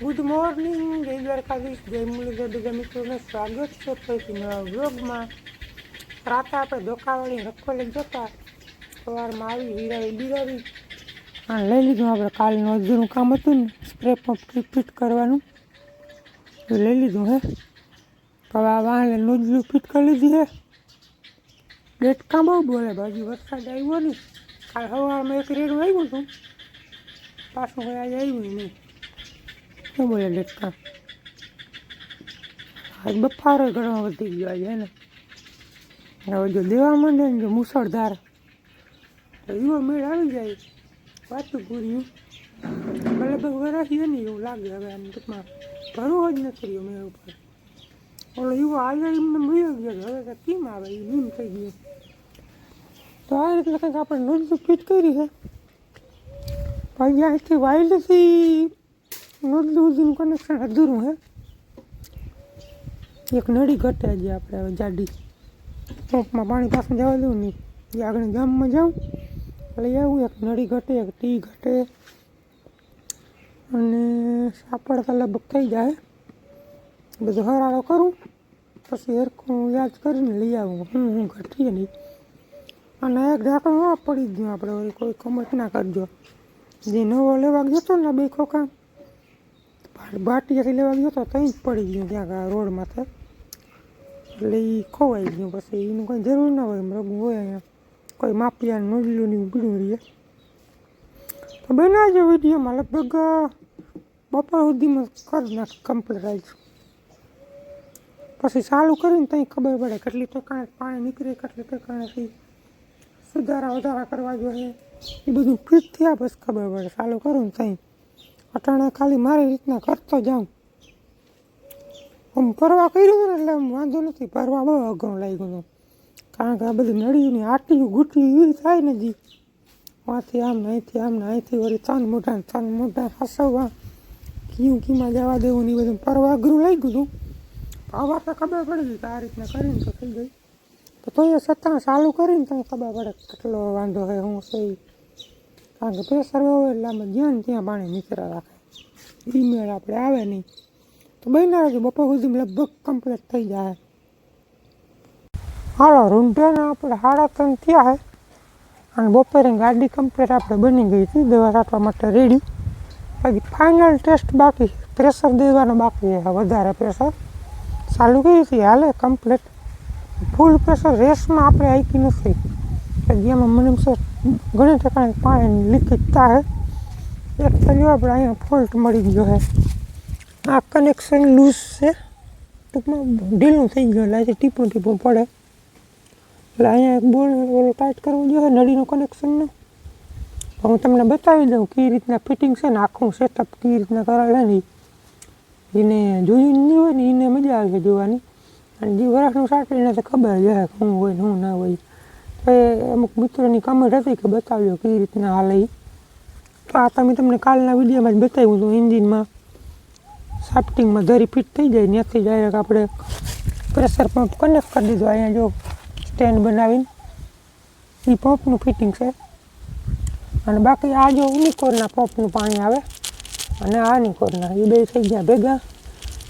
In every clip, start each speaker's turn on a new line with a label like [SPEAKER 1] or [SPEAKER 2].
[SPEAKER 1] Good morning, જય દ્વારકાધીશ, જય મુરલીધર બધા મિત્રોને સ્વાગત છે ફરીથી નવા વ્લોગમાં. રાતે આપણે ધોકાવાળી રખોલે જતા સવારમાં આવી હીરાવી બિરાવી અને લઈ લીધું. આપણે કાલનું અધૂરું કામ હતું ને સ્પ્રે પંપ ફિટ કરવાનું લઈ લીધું હે. હવે આ વાહને નોઝલું ફિટ કરી લીધી હે. ડેટકા બહુ બોલે બાજુ વરસાદ આવ્યો નહીં. કાલ સવારમાં એક રેડું આવ્યું હતું, પાછું કોઈ આજે આવ્યું નહીં. શું બોલે ડેટકા? આજ બફારો ઘણો વધી ગયો આજે ને. હવે જો દેવા માંડે ને જો મુસળધાર તો એવો મેળ આવી જાય વાતું પૂર્યું ભલે ભગ વરાસીએ ને એવું લાગે. હવે આમ ટૂંકમાં ભરવો જ નથી રહ્યો મેળ ઉપર. ઓલો એવો આજે એમને મળ્યો ગયો, હવે તો કેમ આવે એ નીમ થઈ ગયો. તો આ રીતે કંઈક આપણે નોંધ ફિટ કરી છે. પછી અહીંથી વાઇલ્ડથી નોંધનું કનેક્શન અધૂરું હે. એક નળી ઘટે જે આપણે હવે જાડી પંપમાં પાણી પાછું જવા દેવું નહીં. જે આગળ ગામમાં જાઉં એટલે આવું એક નળી ઘટે, એક ટી ઘટે અને સાપડ તો લગભગ થઈ જાય. બધો હરાળો કરું પછી હરખું યાદ કરીને લઈ આવું હું ઘટીએ નહીં. અને એક ઢાંકણું પડી ગયું આપણે વળી કોઈ કમત ના કરજો. જે નવો લેવા જતો ને બે ખોખા ભાટિયાથી લેવા ગયો તો ત્યાં જ પડી ગયું ત્યાં રોડ માથે. એટલે એ ખોવાઈ ગયું. પછી એનું કંઈ જરૂર ના હોય, મરગું હોય અહીંયા કોઈ માપિયાનું નોડલું ને ઉગડું રહીએ. તો બનાવજો વિડીયોમાં લગભગ બપોર સુધીમાં કરી નાખ કમ્પ્લીટ આવીશું. પછી ચાલુ કરીને ત્યાં ખબર પડે કેટલી ઠેકાણે પાણી નીકળે, કેટલી ઠેકાણેથી સુધારા વધારા કરવા જોઈએ. એ બધું ફિટ થયા પછી ખબર પડે. ચાલુ કરું ને ત્યાં અટાણે ખાલી મારી રીતના કરતો જાઉં. આમ પરવા કર્યું ને એટલે આમ વાંધો નથી. પરવા બહુ અઘરું લાગ્યું હતું, કારણ કે આ બધી નળીઓની આટલી ગુટલી એવી થાય ને જી વાંથી આમ ને અહીંથી વળી ત્રણ મોઢા હસવવા કીયું કીમાં જવા દેવું ને એ બધું પરવા અઘરું લાગ્યું હતું. આવા તો ખબર પડી ગઈ કે આ રીતના કરીને તો થઈ ગઈ. તો એ છતાં ચાલુ કરીને તો ખબર પડે કેટલો વાંધો હોય હું છે. કારણ કે પ્રેશર હોય એટલે આમાં જ્યાં ત્યાં પાણી નીકળ્યા રાખે, ઈમેળ આપણે આવે નહીં. તો બન્યા છે બપોર સુધી લગભગ કમ્પ્લીટ થઈ જાય. હાલો રૂંઢાના આપણે 3:30 થયા છે અને બપોરે ગાડી કમ્પ્લીટ આપણે બની ગઈ હતી દવા છાંટવા માટે રેડી. પછી ફાઇનલ ટેસ્ટ બાકી, પ્રેશર દેવાનો બાકી છે. વધારે પ્રેશર ચાલુ કરી હતી, હાલે કમ્પ્લીટ. ફૂલ પ્રેશર રેસમાં આપણે આઈકી નથી. જેમાં મને ઘણી ઠેકાણે પાણી લીકેજ થાય. એક તો જો આપણે અહીંયા ફોલ્ટ મળી ગયો છે. આ કનેક્શન લૂઝ છે, ટૂંકમાં ઢીલું થઈ ગયું એટલે ટીપું પડે. એટલે અહીંયા એક બોર્ડ ઓલો ટાઈટ કરવું જોઈએ નળીનું કનેક્શનનું. હું તમને બતાવી દઉં કઈ રીતના ફિટિંગ છે ને આખું સેટઅપ કઈ રીતના કરેલા નહીં. એને જોયું નહીં હોય ને એને મજા આવે છે જોવાની. અને જે વરસનું સાટીને તો ખબર છે શું હોય ને શું ના હોય. તો એ અમુક મિત્રોની કમેન્ટ હતી કે બતાવ્યો કઈ રીતના હાલે. તો આ તમને કાલના વિડીયોમાં જ બતાવ્યું હતું. એન્જિનમાં સાફ્ટિંગમાં ધરી ફિટ થઈ જાય ત્યાંથી ડાયરેક્ટ આપણે પ્રેશર પંપ કનેક્ટ કરી દીધો. અહીંયા જો સ્ટેન્ડ બનાવીને એ પંપનું ફિટિંગ છે. અને બાકી આ જો ઉનિકોરના પંપનું પાણી આવે અને આ નિકોરના એ બે થઈ ગયા ભેગા.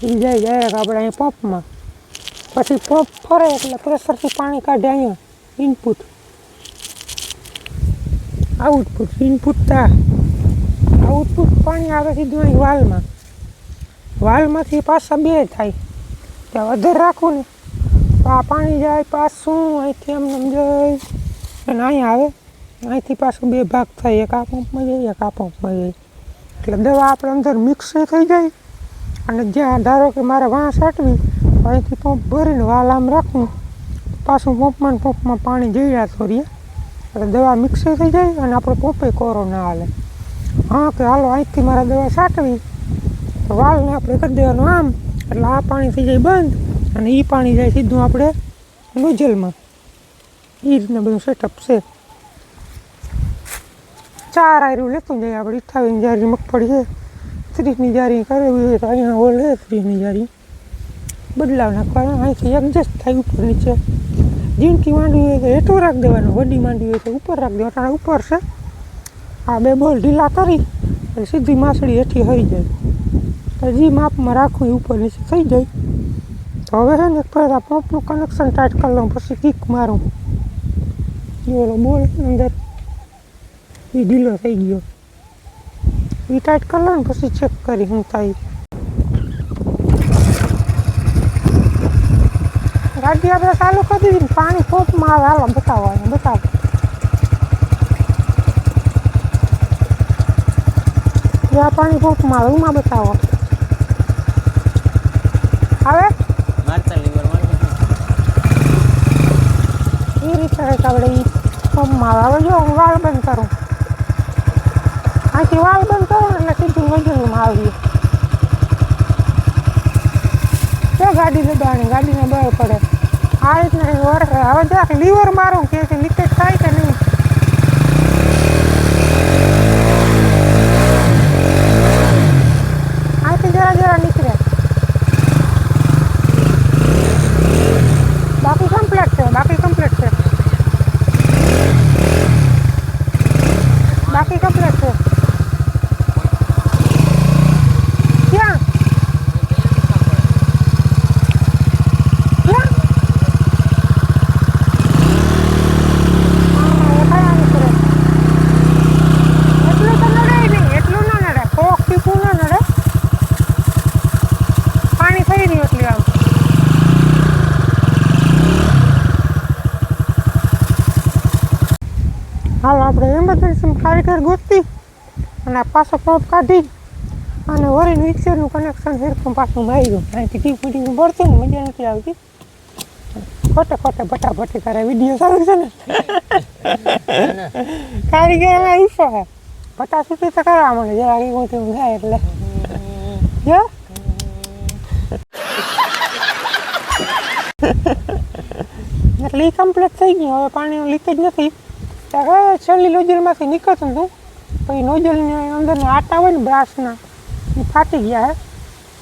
[SPEAKER 1] એ જાય ડાયરેક્ટ આપણે અહીંયા પંપમાં. પછી પંપ ફરે એટલે પ્રેશરથી પાણી કાઢે અહીંયા ઇનપુટ આઉટપુટ. ઇનપુટ આઉટપુટ પાણી આવે સીધું અહીં વાલમાં. વાલમાંથી પાછા બે થાય. ત્યાં વધારે રાખવું ને તો આ પાણી જાય પાછું અહીંથી એમને જાય અને અહીંયા આવે. અહીંથી પાછું બે ભાગ થાય, એક આ પંપમાં જાય એક આ પંપમાં જાય. એટલે દવા આપણે અંદર મિક્સ થઈ જાય. અને જ્યાં ધારો કે મારે વાં સાટવી તો અહીંથી પંપ ભરીને વાલ આમ રાખવું, પાછું પંપમાં પાણી જઈ જતું રહીએ એટલે દવા મિક્સ થઈ જાય અને આપણો પંપે કોરો ના હાલે. હા કે હાલો અહીંથી મારે દવા સાટવી તો વાલને આપણે કરી દેવાનું આમ એટલે આ પાણી થઈ જાય બંધ અને એ પાણી જાય સીધું આપણે નોઝલમાં. એ રીતના બધું સેટઅપ છે. 4 આયરું લેતું જાય આપણે. 28ની જારી મગફળી છે, 30ની જારી કરવી હોય તો અહીંયા હોલ છે 30ની જારી બદલાવ નાખવાના. અહીંથી એડજસ્ટ થાય ઉપર નીચે. જીણકી માંડવી હોય તો હેઠું રાખી દેવાનું, વડી માંડવી હોય તો ઉપર રાખી દેવાનું. અટાણે ઉપર છે. આ બે બોલ ઢીલા કરી અને સીધી માછડી હેઠી હરી જાય. તો જે માપમાં રાખવું એ ઉપર નીચે થઈ જાય. તો હવે છે ને પહેલાં પંપનું કનેક્શન ટાઈટ કરી લઉં, પછી કિક મારું. ઓલો બોલ અંદર એ ઢીલો થઈ ગયો, એ ટાઈટ કરી લઉં ને પછી ચેક કરી હું થાય. ગાડી આપણે ચાલુ કરી દીધી ને પાણી પંપમાં આવે. હાલો બતાવો જ્યાં પાણી પંપમાં આવે એમાં બતાવો. આવે એ રીતે આપણે એ પંપમાં આવે. જો હું વાળ બંધ કરું, અહીંથી વાળ બંધ કરું એટલે સીધું નજરમાં આવીએ. ક્યાં ગાડી દબાણી, ગાડીને બળ પડે આ રીતના વરસે. હવે જરાક લીવર મારું કે લીકેજ થાય કે નહીં. અહીંથી જરા નીકળે, બાકી કમ્પ્લીટ છે. બાકી કમ્પ્લીટ છે. ક્યાં હાલ આપણે એમરજન્સીમાં કારીગર ગોતી અને પાછો પંપ કાઢી અને વળી મિક્સરનું કનેક્શન હેરફોન પાછું માર્યું. અહીંથી ટીપું ભરતું ને મજા નથી આવતી. ખોટે ભટાભટી તારા વિડીયો ચાલુ છે ને. કારીગર એમાં ઈચ્છો હે ભટા છૂટી તો કરવા માંડે જરા એવું તેવું થાય એટલે. એટલે એ કમ્પ્લીટ થઈ ગયું. હવે પાણીનું લીકેજ નથી. ત્યારે છેલ્લી નોઝલમાંથી નીકળતું હતું, પછી નોઝલની અંદરના આટા હોય ને બ્રાસના એ ફાટી ગયા છે.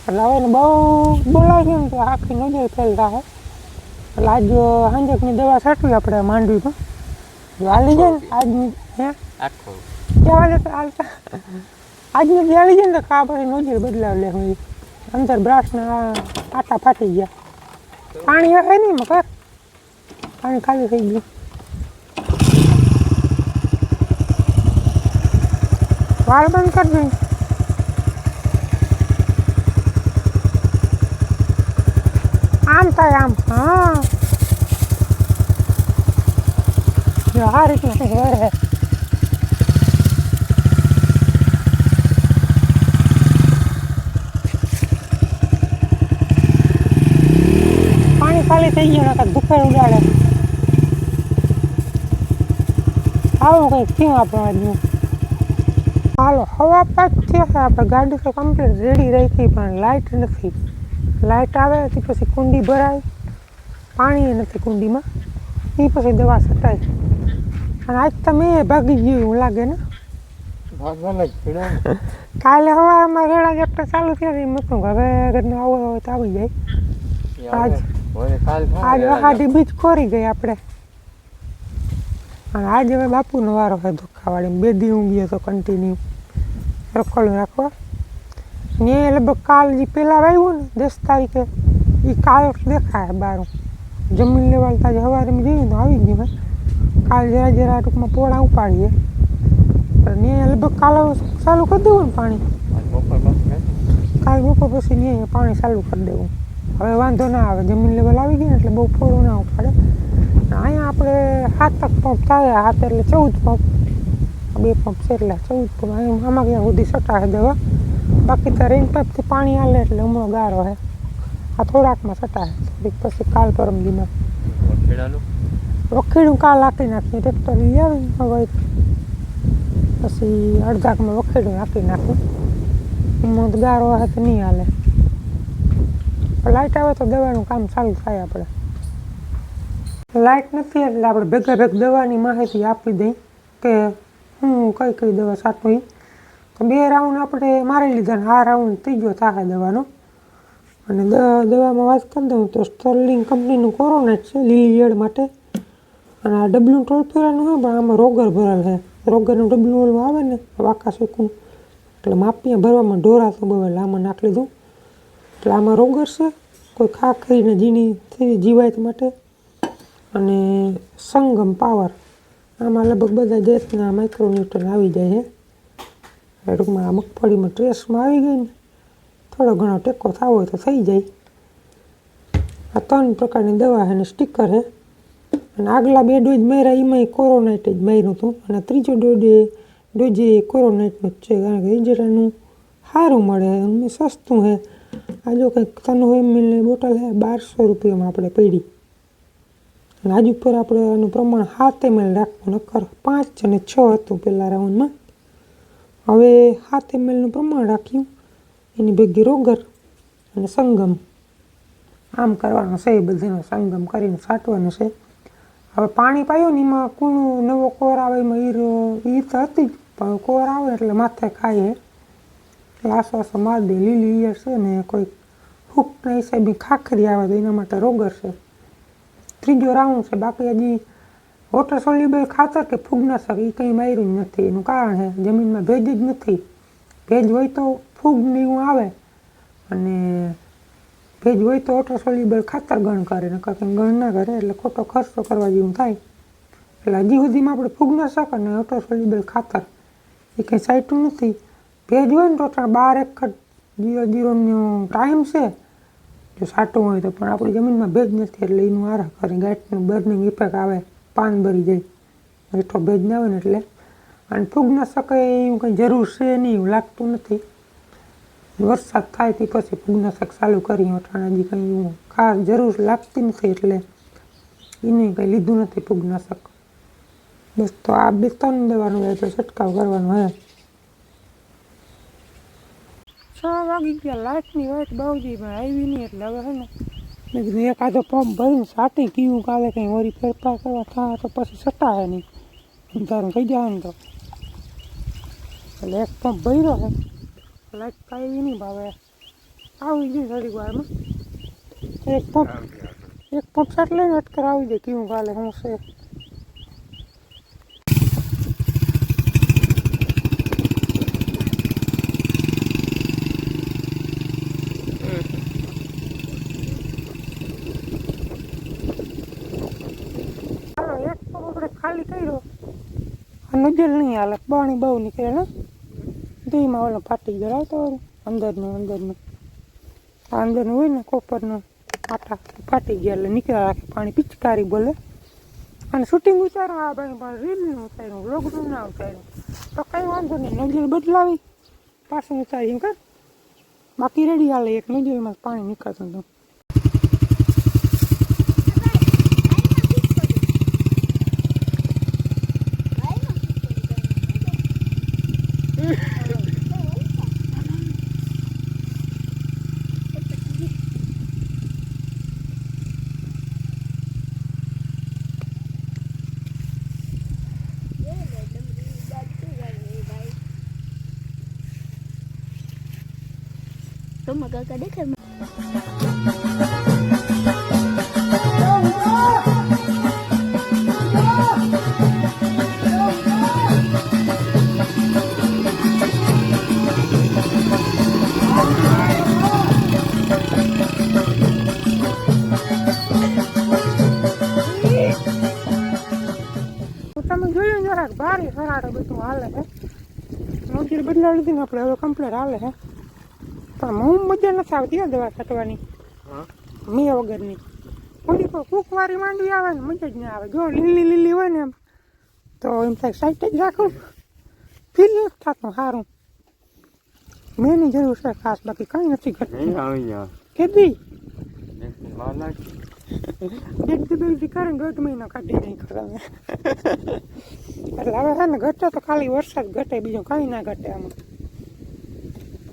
[SPEAKER 1] એટલે હવે એને બહુ બોલાવી ગયું ને તો આખી નોઝલ ફેલ થાય. એટલે આજ હાંજકની દવા છાંટવી આપણે માંડવીમાં. જો હાલી જાય ને આજની કહેવા જતા હાલતા આજની જે હાલી જાય ને તો આ પછી નોઝલ બદલાવ લે હોય. અંદર બ્રાસના આટા ફાટી ગયા. પાણી આવે નહીં મકર, પાણી ખાલી થઈ ગયું. વાળ બંધ કરી દઉં. આમ થાય આમ. હા જો આ રીતના વળે. પાણી ખાલી થઈ ગયું નકર દુખેર ઉડાડે. આવું કંઈક થયું આપણું આજનું. હાલો હવા પાક થયા છે. આપણે ગાડી તો કમ્પ્લીટ રેડી રાખી પણ લાઇટ નથી. લાઇટ આવે તે પછી કુંડી ભરાય, પાણી નથી કુંડીમાં, એ પછી દવા છટાય. અને આજ તમે ભાગી ગયું એવું લાગે ને. કાલે સવારમાં રેડા ઝપટા ચાલુ થયા એમ હતું હવે ઘરનો આવો હોય તો આવી જાય. આજ વહાડી બીજ ખોરી ગઈ આપણે. અને આજે હવે બાપુનો વારો છે ધોખાવાળી. 2 દી ઊંઘી તો કન્ટિન્યુ રખોડું રાખવા. ને લગભગ કાલ જે પહેલાં વાવ્યું ને 10 તારીખે એ કાલ દેખાય બારું. જમીન લેવલ તાજે સવારે જોયું તો આવી ગયું. કાલ જરા ટૂંકમાં પોળા ઉપાડીએ. ને લગભગ કાલ ચાલુ કરી દેવું ને પાણી. કાલ બપોર પછી ને પાણી ચાલુ કરી દેવું. હવે વાંધો ના આવે, જમીન લેવલ આવી ગઈ ને એટલે બહુ પોળું ના ઉપાડે. અહીંયા આપણે 7 પંપ થાય. 7 એટલે 14 પંપ. 2 પંપ છે એટલે 14 પંપ. આમાં ક્યાં સુધી સટાશે દવા. બાકી તો રેન પાઇપથી પાણી હાલે એટલે હમણાં ગારો છે. આ થોડાકમાં સટાશે થોડીક પછી કાલ પરમ દીમાં. વખેડું કાલ નાખી નાખીએ. ટ્રેક્ટર લઈ આવી હવે પછી અડધાકમાં વખેડું નાખી નાખું. એમાં તો ગારો હશે તો નહીં હાલે. લાઇટ આવે તો દવાનું કામ ચાલુ થાય. આપણે લાઇટ નથી એટલે આપણે ભેગ દવાની માહિતી આપી દઈ કે હું કઈ દવા છાંટવી. તો 2 રાઉન્ડ આપણે મારી લીધા ને આ રાઉન્ડ ત્રીજો થાય દવાનો. અને દવામાં વાત કરી દઉં તો સ્ટર્લિંગ કંપનીનું કોરોનેટ છે લીલી ઈયળ માટે. અને આ ડબલું ટોલપેરાનું હોય પણ આમાં રોગર ભરેલ છે. રોગરનું ડબલું ઓલું આવે ને વાંકા સૂકું એટલે માપિયા ભરવામાં ઢોરા તો બહુ આમાં નાખી લીધું. એટલે આમાં રોગર છે, કોઈ ખાખરીને ઝીણી થઈ જીવાત માટે, અને સંગમ પાવર. આમાં લગભગ બધા જાતના માઇક્રોન્યુટ્રન આવી જાય છે. ટૂંકમાં આ મગફળીમાં ટ્રેસમાં આવી ગઈ ને થોડો ઘણો ટેકો થવો હોય તો થઈ જાય. આ 3 પ્રકારની દવા છે અને સ્ટીકર છે. અને આગલા 2 ડોઝ માર્યા એમાંય કોરોનાઇટ જ માર્યું હતું, અને ત્રીજો ડોઝ કોરોનાઇટનું જ છે, કારણ કે રિઝલ્ટનું સારું મળે અને સસ્તું છે. આ જો કંઈક 300 ml બોટલ છે, 1200 રૂપિયામાં આપણે પડી. અને આજ ઉપર આપણે આનું પ્રમાણ 7 ml રાખવું, નકર 5 અને 6 હતું પહેલાં રાઉન્ડમાં. હવે 7 mlનું પ્રમાણ રાખ્યું. એની ભેગી રોગર અને સંગમ આમ કરવાનો છે. એ બધાનો સંગમ કરીને છાંટવાનો છે. હવે પાણી પાયું ને એમાં કૂણું નવો કોર આવે, એમાં ઈર તો હતી જ, પણ કોર આવે એટલે માથે ખાય એટલે આસો મારી દે. લીલી ઈયળ છે ને કોઈ હૂકના હિસાબે ખાખરી આવે તો એના માટે રોગર છે. ત્રીજો રાઉન્ડ છે. બાકી હજી વોટર સોલ્યુબલ ખાતર કે ફૂગનાશક એ કંઈ માર્યું જ નથી. એનું કારણ છે જમીનમાં ભેજ જ નથી. ભેજ હોય તો ફૂગ ને એવું આવે, અને ભેજ હોય તો વોટર સોલ્યુબલ ખાતર ગણ કરે, નકર કંઈ ગણ ના કરે, એટલે ખોટો ખર્ચો કરવા જેવું થાય. એટલે હજી સુધીમાં આપણે ફૂગનાશક અને વોટર સોલ્યુબલ ખાતર એ કંઈ સાઈટું નથી. ભેજ હોય ને તો 12:01:00નો ટાઈમ છે જો સાટું હોય તો, પણ આપણી જમીનમાં ભેજ નથી એટલે એનું આરા કરે. ગાંઠનું બર્નિંગ ઇફેક્ટ આવે, પાન ભરી જાય, મીઠો ભેજ ના હોય ને એટલે. અને ફૂગનાશક એવું કંઈ જરૂર છે નહીં એવું લાગતું નથી. વરસાદ થાય તે પછી ફૂગનાશક ચાલુ કરી, અટાણે હજી કંઈ ખાસ જરૂર લાગતી નથી એટલે એને કંઈ લીધું નથી ફૂગનાશક. બસ તો આ 2-3 દવાનું હોય તો છંટકાવ કરવાનો હોય. 6 વાગી ગયા, લાઇટની વાઇટ બહુ જઈ પણ આવી નહીં, એટલે હવે છે ને મેં કીધું એકાદો પંપ ભરીને સાટી પીવું, કાલે કંઈ વળી ફેરફાર કરવા થાય તો પછી સટાવે નહીં, તારું કહી જાય ને તો. એટલે એક પંપ ભર્યો છે. લાઇટ કાંઈ નહીં ભાવે, આવી ગઈ થોડીક વારમાં. એક પંપ સાટ લઈને અટકર આવી જાય કેવું કાલે હું છે. ખાલી કર્યો, નજર નહીં હાલે, પાણી બહુ નીકળે ને ધીમાં ઓલો ફાટી ગયો આવતો અંદરનું આ અંદરનું હોય ને કોપરનું આટા ફાટી ગયા એટલે નીકળ્યા રાખે પાણી. પિચકારી બોલે. અને શૂટિંગ ઉતારો આ ભાઈ પણ રીલનું ઉતાર્યું, વ્લોગનું ના ઉતાર્યું તો કંઈ વાંધો નહીં, નજર બદલાવી પાછું ઉતારી એમ કર. બાકી રેડી હાલે, એક નજરમાં પાણી નીકળતું હતું.
[SPEAKER 2] તો મગા કડે કર
[SPEAKER 1] તમે જોયું જરાક ભારે ફરાડે બધું હાલે છે. નજર બદલાવી દીધી ને આપણે હવે કમ્પ્લેટ હાલે છે. પણ હું મજા નથી આવતી આ દવા છાંટવાની મેં વગરની. થોડી કોઈ ફૂંકવારી માંડવી આવે ને મજા જ ના આવે. જો લીલી હોય ને એમ તો એમ થાય સાઈડ જ રાખું, ફીલ નથી થતું સારું. મેંની જરૂર છે ખાસ, બાકી કંઈ નથી ઘટતું. કેદી બેગથી કરીને 1.5 મહિનો કાઢી નહીં ખરાબ. એટલે હવે છે ને ઘટે તો ખાલી વરસાદ ઘટે, બીજું કંઈ ના ઘટે આમાં.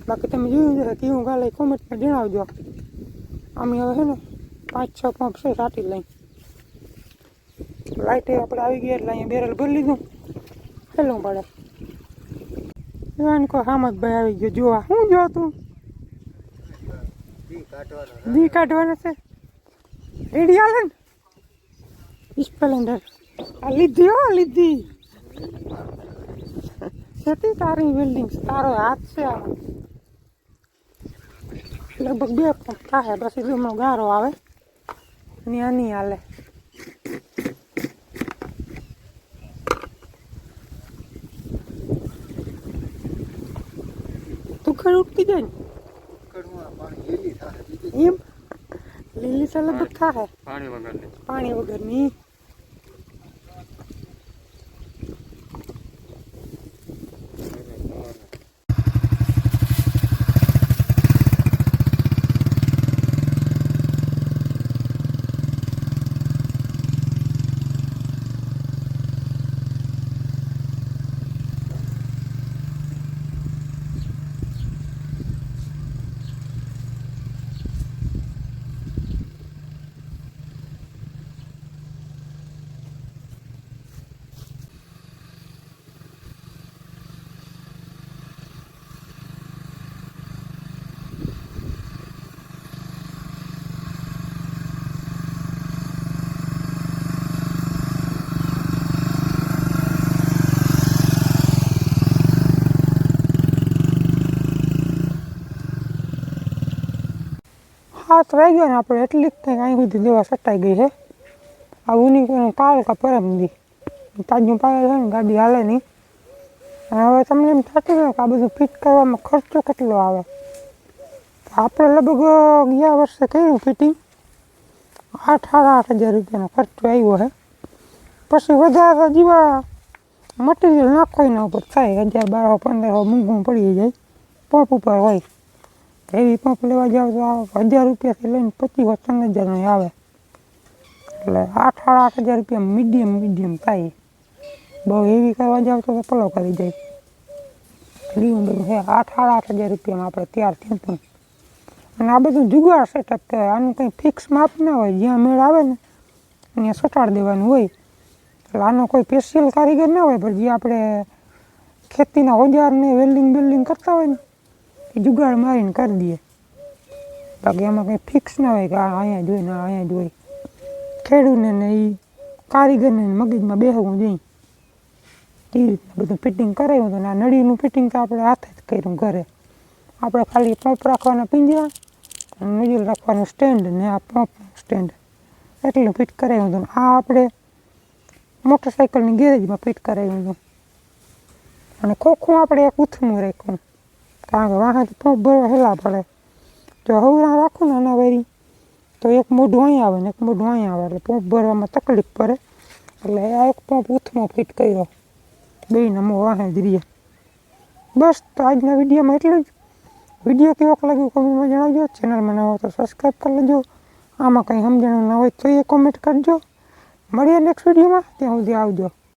[SPEAKER 1] બાકી તમે જોયું છે કેવું કાલે કોમેન્ટમાં જણાવજો. અમે હવે છે ને 5-6 પંપ છે સાટી લઈ. લાઇટે આપણે આવી ગયા એટલે અહીંયા બેરલ ભરી લીધું, હેલું પડે. એવાને કોઈ હામદભાઈ આવી ગયો જોવા. શું જો તું દી કાઢવાના છે? રેડી હાલે ને સ્પ્લેન્ડર આ લીધી હો લીધી. છેતી તારી વેલ્ડિંગ તારો હાથ છે આમાં લગભગ 2 પંપ થાય પછી રૂમનો ગારો આવે ને આની હાલે તુખડ ઉઠતી જાય ને એમ લીલી તો લગભગ થાય પાણી વગરની હાથ વાગ્યો ને આપણે એટલી જ કંઈક અહીં સુધી દવા સટાઈ ગઈ છે આ ઉની કાલ કા પરમ દી તાજું પાડે છે ને ગાડી હાલે નહીં અને હવે તમને એમ થતું ને કે આ બધું ફિટ કરવામાં ખર્ચો કેટલો આવે આપણે લગભગ ગયા વર્ષે કર્યું ફિટિંગ 8,500 રૂપિયાનો ખર્ચો આવ્યો છે પછી વધારે જેવા મટીરિયલ નાખો એના ઉપર થાય 1,000-1,200-1,500 મૂંઘું પડી જાય પંપ ઉપર હોય એવી પંપ લેવા જાવ તો 1,000 રૂપિયાથી લઈને 25,000-3,000 આવે એટલે 8,500 રૂપિયા મીડિયમ થાય બહુ એવી કરવા જાવ તો પલો કરી જાય લીવું બધું છે 8,500 રૂપિયામાં આપણે તૈયાર થયું હતું અને આ બધું જુગાડ સેટઅપ કહેવાય આનું કંઈ ફિક્સ માપ ના હોય જ્યાં મેળ આવે ને ત્યાં સટાડી દેવાનું હોય એટલે આનો કોઈ સ્પેશિયલ કારીગર ના હોય પણ જે આપણે ખેતીના ઓજારને વેલ્ડિંગ કરતા હોય ને એ જુગાડ મારીને કરી દઈએ બાકી એમાં કંઈ ફિક્સ ના હોય કે અહીંયા જોઈ ને અહીંયા જોઈ ખેડૂતને ને એ કારીગરને મગજમાં બેસવું જોઈએ એ રીતના બધું ફિટિંગ કરાવ્યું હતું આ નળીનું ફિટિંગ તો આપણે હાથે જ કર્યું ઘરે આપણે ખાલી પંપ રાખવાના પિંજરા અને નળીલ રાખવાનું સ્ટેન્ડ ને આ પંપનું સ્ટેન્ડ એટલું ફિટ કરાવ્યું હતું આ આપણે મોટરસાઇકલની ગેરેજમાં ફિટ કરાવ્યું હતું અને ખોખું આપણે એક ઉથમું રાખ્યું કારણ કે વાહનથી પંપ ભરવા હેલા પડે જો હવરા રાખું ને આના વેરી તો એક મોઢું અહીં આવે ને એક મોઢું અહીં આવે એટલે પંપ ભરવામાં તકલીફ પડે એટલે આ એક પંપ ઉથમો ફિટ કર્યો બેયના મોં વાહે જ રહીએ બસ તો આજના વિડીયોમાં એટલું જ વિડીયો કેવોક લાગ્યો કોમેન્ટમાં જણાવજો ચેનલમાં નવા તો સબસ્ક્રાઈબ કરી લેજો આમાં કંઈ સમજણ ના હોય તો એ કોમેન્ટ કરજો મળીએ નેક્સ્ટ વિડીયોમાં ત્યાં સુધી આવજો